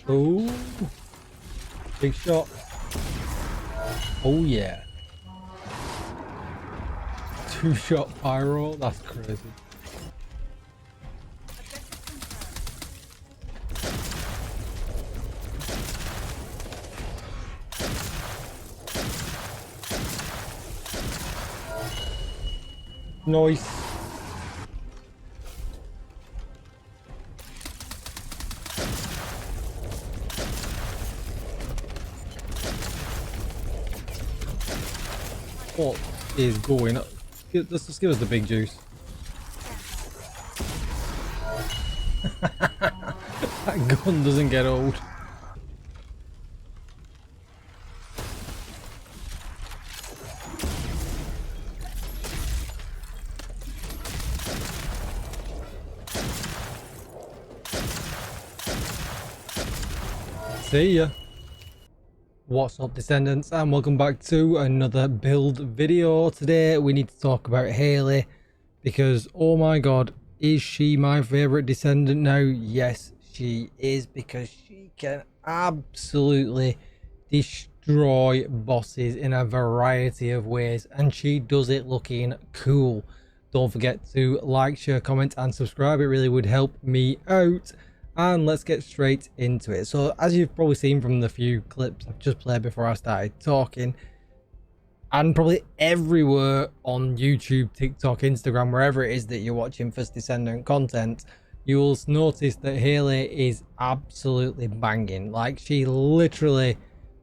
Oh, big shot. Oh yeah. 2-shot pyro. That's crazy. Nice. What is going on? Let's just give us the big juice. That gun doesn't get old. See ya. What's up, Descendants, and welcome back to another build video. Today we need to talk about Hailey, because oh my god, is she my favorite Descendant now? Yes, she is, because she can absolutely destroy bosses in a variety of ways, and she does it looking cool. Don't forget to like, share, comment and subscribe. It really would help me out. And let's get straight into it. So as you've probably seen from the few clips I've just played before I started talking, and probably everywhere on YouTube, TikTok, Instagram, wherever it is that you're watching First Descendant content, you will notice that Hailey is absolutely banging. Like, she literally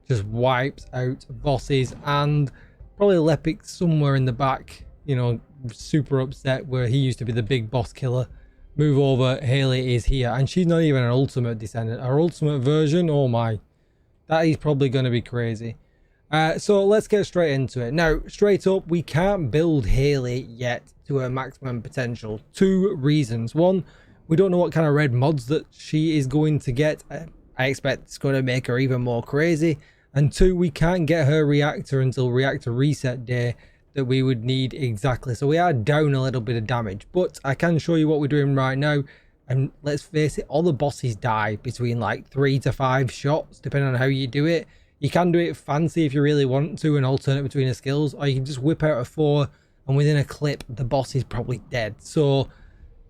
just wipes out bosses, and probably Lepic somewhere in the back, you know, super upset where he used to be the big boss killer. Move over, Hailey is here, and she's not even an ultimate Descendant. Her ultimate version, oh my, that is probably going to be crazy. So let's get straight into it. Now, straight up, we can't build Hailey yet to her maximum potential. Two reasons. One, we don't know what kind of red mods that she is going to get. I expect it's going to make her even more crazy. And two, we can't get her reactor until reactor reset day that we would need exactly. So we are down a little bit of damage, but I can show you what we're doing right now. And let's face it, all the bosses die between like 3 to 5 shots, depending on how you do it. You can do it fancy if you really want to and alternate between the skills, or you can just whip out a 4 and within a clip the boss is probably dead. So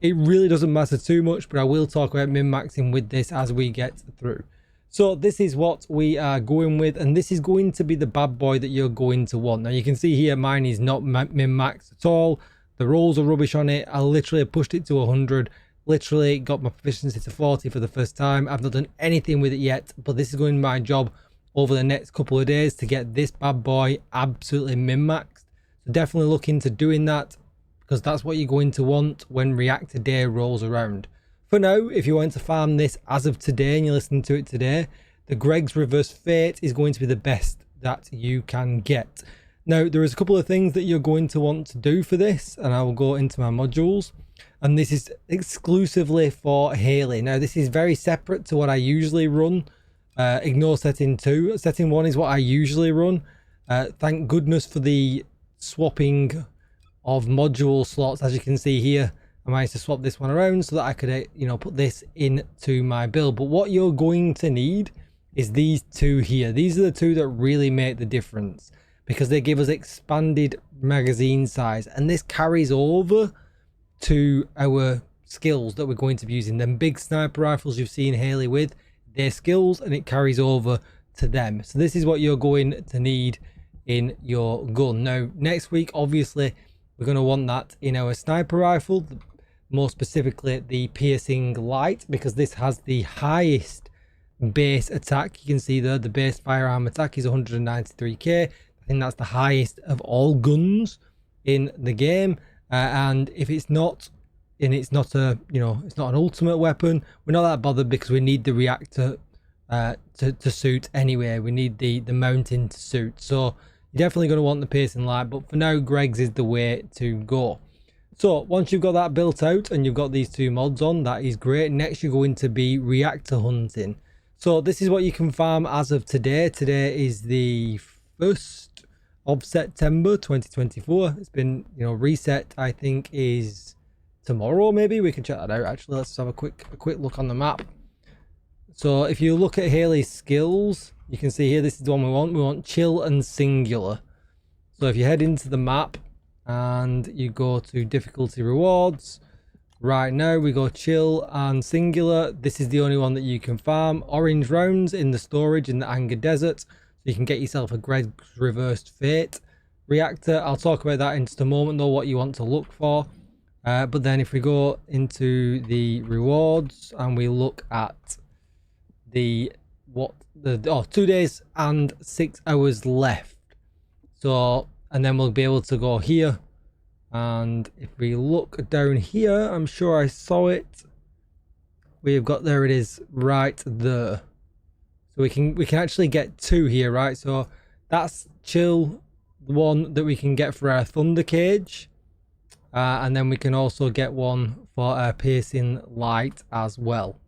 it really doesn't matter too much, but I will talk about min-maxing with this as we get through. So this is what we are going with, and this is going to be the bad boy that you're going to want. Now you can see here mine is not min-maxed at all. The rolls are rubbish on it. I literally pushed it to 100, literally got my proficiency to 40 for the first time. I've not done anything with it yet, but this is going to be my job over the next couple of days to get this bad boy absolutely min-maxed. So definitely look into doing that, because that's what you're going to want when reactor day rolls around. For now, if you want to farm this as of today and you're listening to it today, the Greg's Reverse Fate is going to be the best that you can get. Now, there is a couple of things that you're going to want to do for this, and I will go into my modules. And this is exclusively for Hailey. Now, this is very separate to what I usually run. Ignore setting 2. Setting 1 is what I usually run. Thank goodness for the swapping of module slots. As you can see here, I managed to swap this one around so that I could, you know, put this into my build. But what you're going to need is these two here. These are the two that really make the difference, because they give us expanded magazine size, and this carries over to our skills that we're going to be using. Them big sniper rifles you've seen Hailey with, their skills, and it carries over to them. So this is what you're going to need in your gun. Now, next week, obviously, we're going to want that in our sniper rifle, more specifically the piercing light, because this has the highest base attack. You can see there the base firearm attack is 193k. I think that's the highest of all guns in the game. And if it's not, and it's not a, you know, it's not an ultimate weapon, we're not that bothered, because we need the reactor to suit anyway. We need the mountain to suit. So you're definitely going to want the piercing light, but for now, Greg's is the way to go. So once you've got that built out and you've got these two mods on, that is great. Next, you're going to be reactor hunting. So this is what you can farm as of today. Today is the 1st of September 2024. It's been, you know, reset, I think, is tomorrow. Maybe we can check that out. Actually, let's have a quick look on the map. So if you look at Hailey's skills, you can see here, this is the one we want. We want chill and singular. So if you head into the map and you go to difficulty rewards, right now we go chill and singular. This is the only one that you can farm. Orange rounds in the storage in the Anger Desert. So you can get yourself a Greg's Reversed Fate reactor. I'll talk about that in just a moment though, what you want to look for. But then if we go into the rewards and we look at the 2 days and 6 hours left. So, and then we'll be able to go here. And if we look down here, I'm sure I saw it. We've got, there it is, right there. So we can actually get 2 here, right? So that's chill, the one that we can get for our Thunder Cage. And then we can also get one for our Piercing Light as well.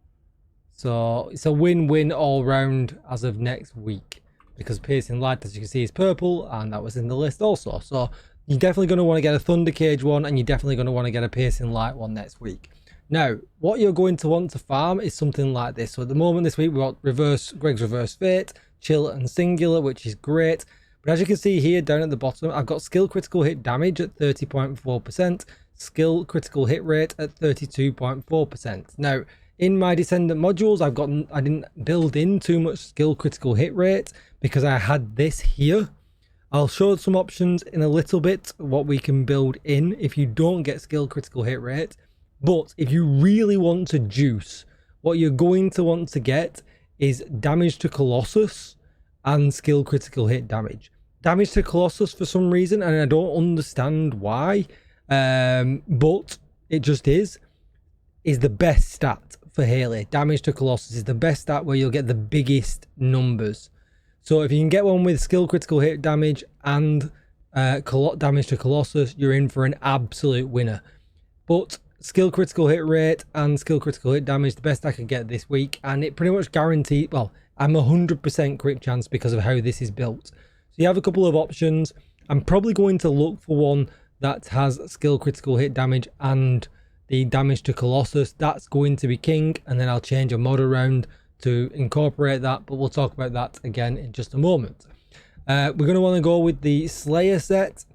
So it's a win-win all round as of next week, because Piercing Light, as you can see, is purple, and that was in the list also. So you're definitely going to want to get a Thunder Cage one, and you're definitely going to want to get a Piercing Light one next week. Now, what you're going to want to farm is something like this. So at the moment this week, we've got Greg's Reverse Fate, Chill and Singular, which is great. But as you can see here down at the bottom, I've got skill critical hit damage at 30.4%, skill critical hit rate at 32.4%. Now, in my Descendant modules, I didn't build in too much skill critical hit rate because I had this here. I'll show some options in a little bit, what we can build in if you don't get skill critical hit rate. But if you really want to juice, what you're going to want to get is damage to Colossus and skill critical hit damage. Damage to Colossus for some reason, and I don't understand why, but it just is the best stat for Hailey. Damage to Colossus is the best stat where you'll get the biggest numbers. So if you can get one with skill critical hit damage and damage to Colossus, you're in for an absolute winner. But skill critical hit rate and skill critical hit damage, the best I could get this week, and it pretty much guaranteed, well, I'm 100% crit chance because of how this is built. So you have a couple of options. I'm probably going to look for one that has skill critical hit damage and the damage to Colossus. That's going to be king, and then I'll change a mod around to incorporate that, but we'll talk about that again in just a moment. We're going to want to go with the Slayer set.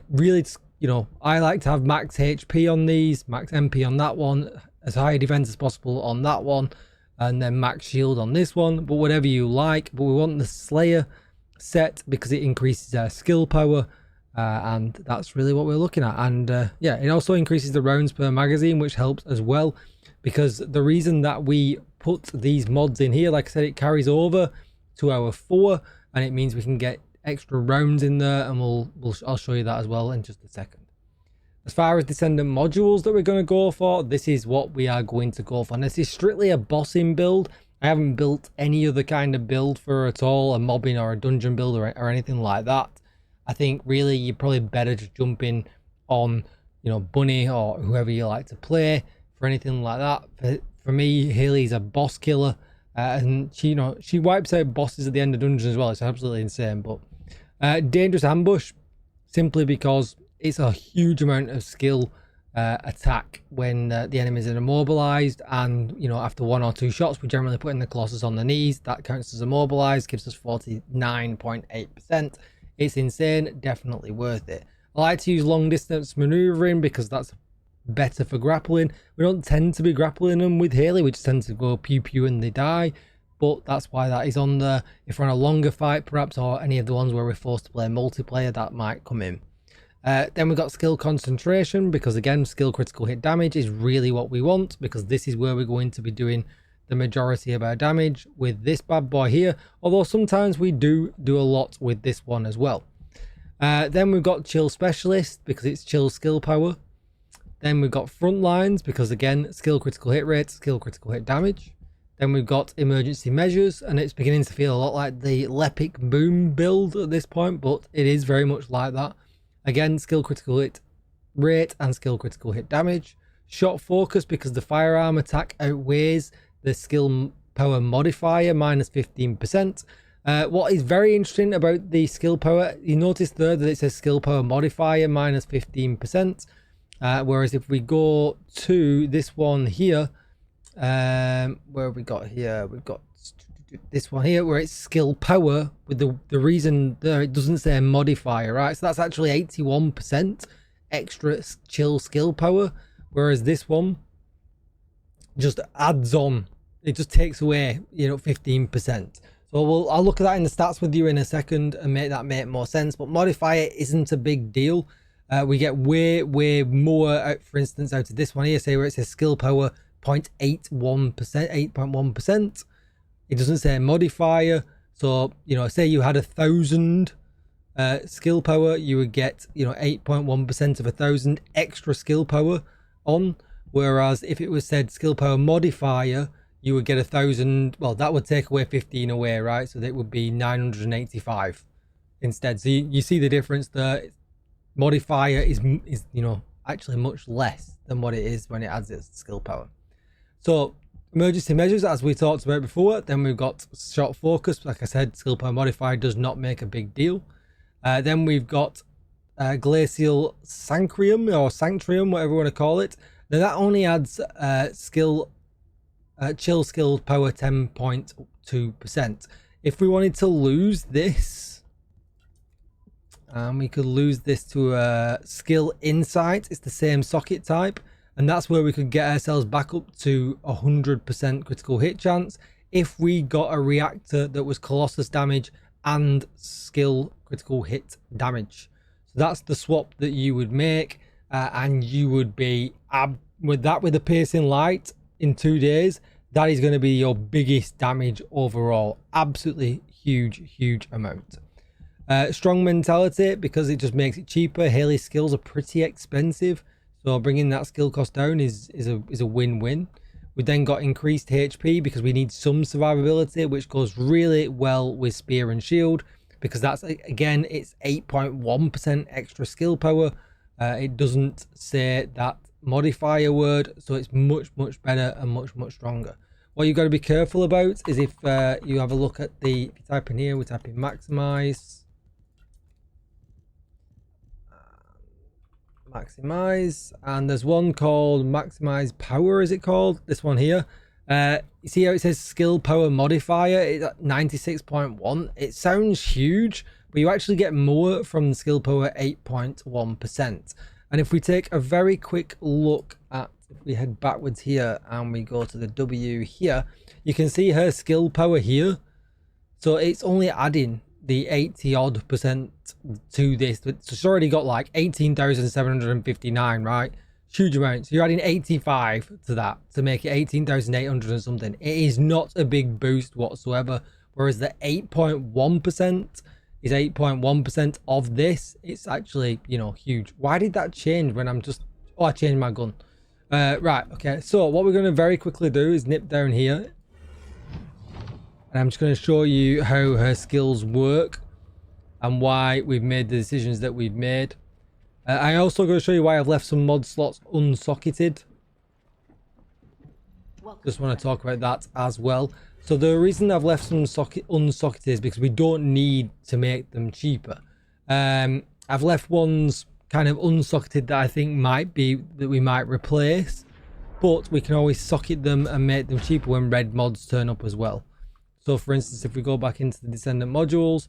Really, you know, I like to have max HP on these, max MP on that one, as high defense as possible on that one, and then max shield on this one, but whatever you like. But we want the Slayer set because it increases our skill power, and that's really what we're looking at. And yeah, it also increases the rounds per magazine, which helps as well, because the reason that we put these mods in here, like I said, it carries over to our 4, and it means we can get extra rounds in there, and I'll show you that as well in just a second. As far as Descendant modules that we're going to go for, this is what we are going to go for, and this is strictly a bossing build. I haven't built any other kind of build for at all, a mobbing or a dungeon build or anything like that. I think really you're probably better just jump in on, you know, Bunny or whoever you like to play for anything like that. For me, Hailey's a boss killer, and she, you know, she wipes out bosses at the end of dungeons as well. It's absolutely insane. But Dangerous Ambush, simply because it's a huge amount of skill attack when the enemies are immobilized, and you know, after 1 or 2 shots, we generally put in the Colossus on the knees. That counts as immobilized, gives us 49.8%. It's insane, definitely worth it. I like to use long distance maneuvering because that's better for grappling. We don't tend to be grappling them with Hailey, we just tend to go pew pew and they die, but that's why that is on there. If we're on a longer fight perhaps, or any of the ones where we're forced to play multiplayer, that might come in. Then we've got skill concentration, because again, skill critical hit damage is really what we want, because this is where we're going to be doing the majority of our damage with this bad boy here, although sometimes we do a lot with this one as well. Then we've got chill specialist, because it's chill skill power. Then we've got front lines, because again, skill critical hit rate, skill critical hit damage. Then we've got emergency measures, and it's beginning to feel a lot like the Lepic Boom build at this point, but it is very much like that. Again, skill critical hit rate and skill critical hit damage. Shot focus, because the firearm attack outweighs the skill power modifier, minus 15%. What is very interesting about the skill power, you notice there that it says skill power modifier, minus 15%. Whereas if we go to this one here, where have we got here? We've got this one here where it's skill power, with the reason there it doesn't say modifier, right? So that's actually 81% extra chill skill power, whereas this one just adds on, it just takes away, you know, 15%. So I'll look at that in the stats with you in a second and make that make more sense. But modifier isn't a big deal. We get way more out, for instance, out of this one here, say where it says skill power 0.81%, 8.1%. It doesn't say modifier. So, you know, say you had 1,000 skill power, you would get, you know, 8.1% of 1,000 extra skill power on. Whereas if it was said skill power modifier, you would get 1,000. Well, that would take away 15 away, right? So that would be 985 instead. So you see the difference there. Modifier is, you know, actually much less than what it is when it adds its skill power. So emergency measures, as we talked about before. Then we've got short focus. Like I said, skill power modifier does not make a big deal. Then we've got glacial sanctrium, or sanctrium, whatever you want to call it. Now that only adds chill skill power 10.2%. If we wanted to lose this, we could lose this to skill insight. It's the same socket type, and that's where we could get ourselves back up to 100% critical hit chance if we got a reactor that was Colossus damage and skill critical hit damage. So that's the swap that you would make, and you would be with the piercing light in 2 days. That is going to be your biggest damage overall. Absolutely huge amount. Strong mentality, because it just makes it cheaper. Hailey's skills are pretty expensive, so bringing that skill cost down is a win-win. We then got increased HP because we need some survivability, which goes really well with spear and shield, because that's, again, it's 8.1% extra skill power. It doesn't say that modifier word, so it's much better and much stronger. What you've got to be careful about is if you have a look at if you type in here, we type in maximize, and there's one called maximize power, is it called? This one here. You see how it says skill power modifier? It's at 96.1. It sounds huge, but you actually get more from the skill power 8.1%. And if we take a very quick look at, if we head backwards here and we go to the W here, you can see her skill power here. So it's only adding the 80% to this. So it's already got like 18,759, right? Huge amount. So you're adding 85 to that to make it 18,800 and something. It is not a big boost whatsoever. Whereas the 8.1% is 8.1% of this. It's actually, you know, huge. Why did that change when I'm just... Oh, I changed my gun. Right, okay. So what we're going to very quickly do is nip down here. And I'm just going to show you how her skills work and why we've made the decisions that we've made. I also going to show you why I've left some mod slots unsocketed. Just want to talk about that as well. So the reason I've left some unsocketed is because we don't need to make them cheaper. I've left ones kind of unsocketed that I think might be that we might replace, but we can always socket them and make them cheaper when red mods turn up as well. So for instance, if we go back into the Descendant modules,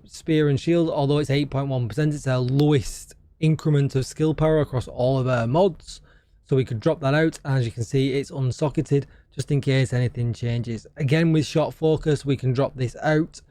spear and shield, although it's 8.1%, it's our lowest increment of skill power across all of our mods. So we could drop that out. As you can see, it's unsocketed just in case anything changes. Again, with short focus, we can drop this out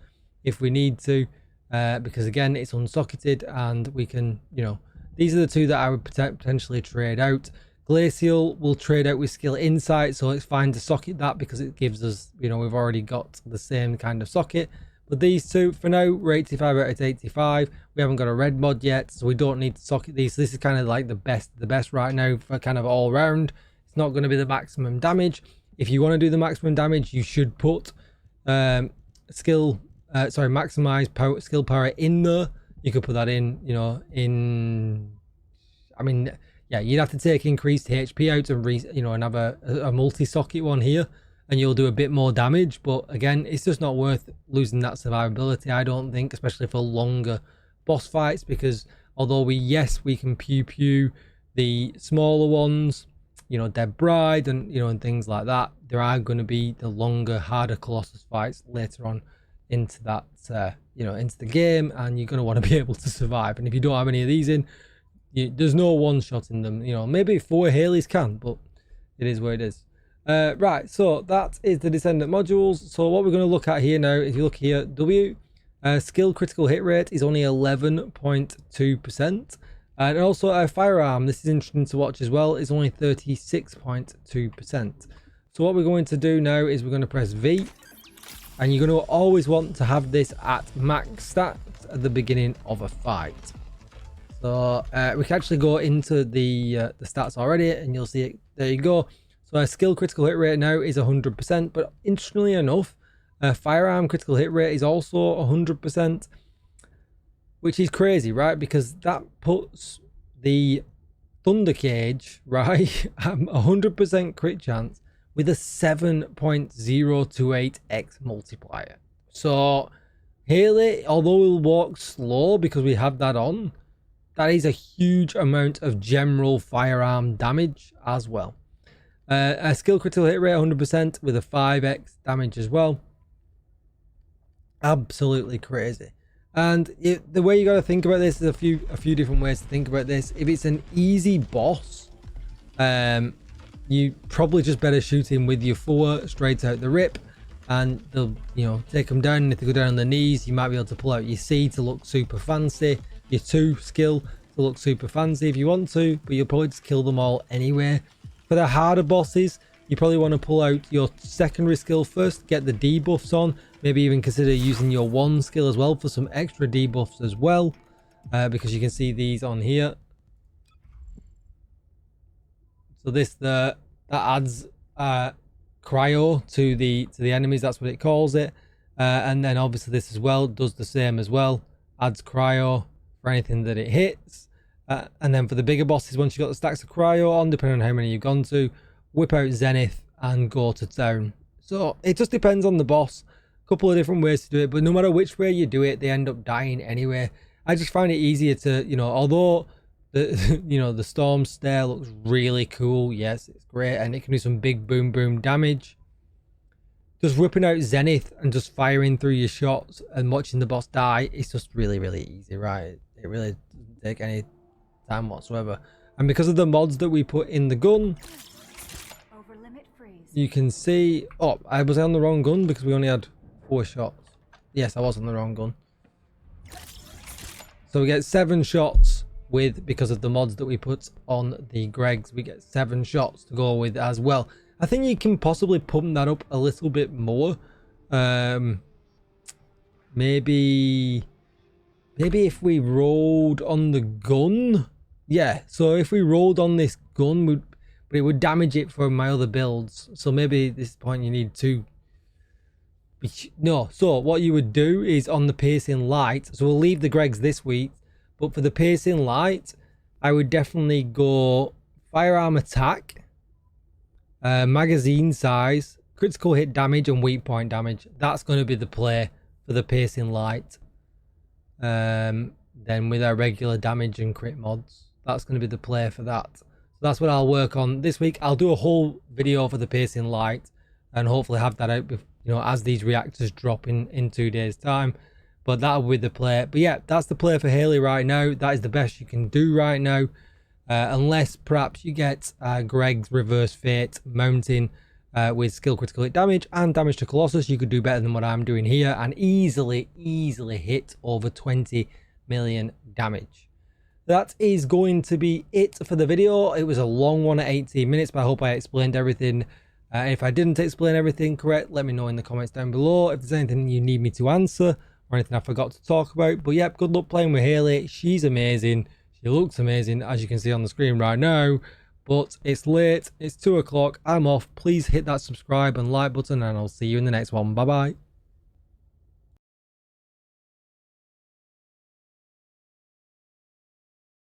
if we need to, because again, it's unsocketed, and we can, you know, these are the two that I would potentially trade out. Glacial will trade out with skill insight, so it's fine to socket that because it gives us, you know, we've already got the same kind of socket. But these two, for now, we're 85 out of 85. We haven't got a red mod yet, so we don't need to socket these. So this is kind of like the best right now for kind of all round. It's not going to be the maximum damage. If you want to do the maximum damage, you should put maximize power, skill power in there. You could put that in, you know, yeah, you'd have to take increased HP out and and have a multi-socket one here, and you'll do a bit more damage. But again, it's just not worth losing that survivability, I don't think, especially for longer boss fights, because although we can pew the smaller ones, you know, Dead Bride and, you know, and things like that, there are going to be the longer, harder Colossus fights later on into that, you know, into the game, and you're going to want to be able to survive. And if you don't have any of these in, there's no one shot in them. You know, maybe 4 Haileys can, but it is where it is. Right, so that is the Descendant modules. So what we're going to look at here now, if you look here, skill critical hit rate is only 11.2%. And also a firearm, this is interesting to watch as well, is only 36.2%. So what we're going to do now is we're going to press V, and you're going to always want to have this at max stats at the beginning of a fight. So we can actually go into the stats already, and you'll see it. There you go. So our skill critical hit rate now is 100%, but interestingly enough, firearm critical hit rate is also 100%, which is crazy, right? Because that puts the Thunder Cage, right, at 100% crit chance with a 7.028x multiplier. So Hailey, although we'll walk slow because we have that on, that is a huge amount of general firearm damage as well. A skill critical hit rate 100% with a 5x damage as well. Absolutely crazy. And the way you got to think about this is a few different ways to think about this. If it's an easy boss, you probably just better shoot him with your 4 straight out the rip, and they'll, you know, take them down. And if they go down on the knees, you might be able to pull out your C to look super fancy, your 2 skill to look super fancy if you want to, but you'll probably just kill them all anyway. For the harder bosses, you probably want to pull out your secondary skill first, get the debuffs on, maybe even consider using your 1 skill as well for some extra debuffs as well, because you can see these on here. So that adds cryo to the enemies, that's what it calls it. And then obviously this as well does the same as well, adds cryo for anything that it hits. And then for the bigger bosses, once you've got the stacks of cryo on, depending on how many you've gone to, whip out Zenith and go to town. So it just depends on the boss. A couple of different ways to do it, but no matter which way you do it, they end up dying anyway. I just find it easier to, you know, although the you know, the storm stare looks really cool, yes, it's great, and it can do some big boom boom damage. Just whipping out Zenith and just firing through your shots and watching the boss die, it's just really, really easy, right? It really doesn't take any time whatsoever. And because of the mods that we put in the gun, you can see, oh, I was on the wrong gun because we only had 4 shots. Yes, I was on the wrong gun. So we get 7 shots with, because of the mods that we put on the Gregs, we get 7 shots to go with as well. I think you can possibly pump that up a little bit more. Maybe if we rolled on the gun. Yeah, so if we rolled on this gun, but it would damage it for my other builds. So maybe at this point you need 2. No, so what you would do is on the piercing light, so we'll leave the Gregs this week, but for the piercing light, I would definitely go firearm attack, magazine size, critical hit damage, and weak point damage. That's going to be the play for the piercing light. Then with our regular damage and crit mods, that's going to be the play for that. So that's what I'll work on this week. I'll do a whole video for the piercing light and hopefully have that out, you know, as these reactors drop in 2 days time. But that'll be the play. But yeah, that's the play for Hailey right now. That is the best you can do right now, unless perhaps you get Greg's Reverse Fate mounting with skill critical hit damage and damage to Colossus. You could do better than what I'm doing here and easily hit over 20 million damage. That is going to be it for the video. It was a long one at 18 minutes, but I hope I explained everything. If I didn't explain everything correct, let me know in the comments down below if there's anything you need me to answer or anything I forgot to talk about. But yep, good luck playing with Hailey. She's amazing. She looks amazing, as you can see on the screen right now. But it's late. It's 2 o'clock. I'm off. Please hit that subscribe and like button, and I'll see you in the next one. Bye bye.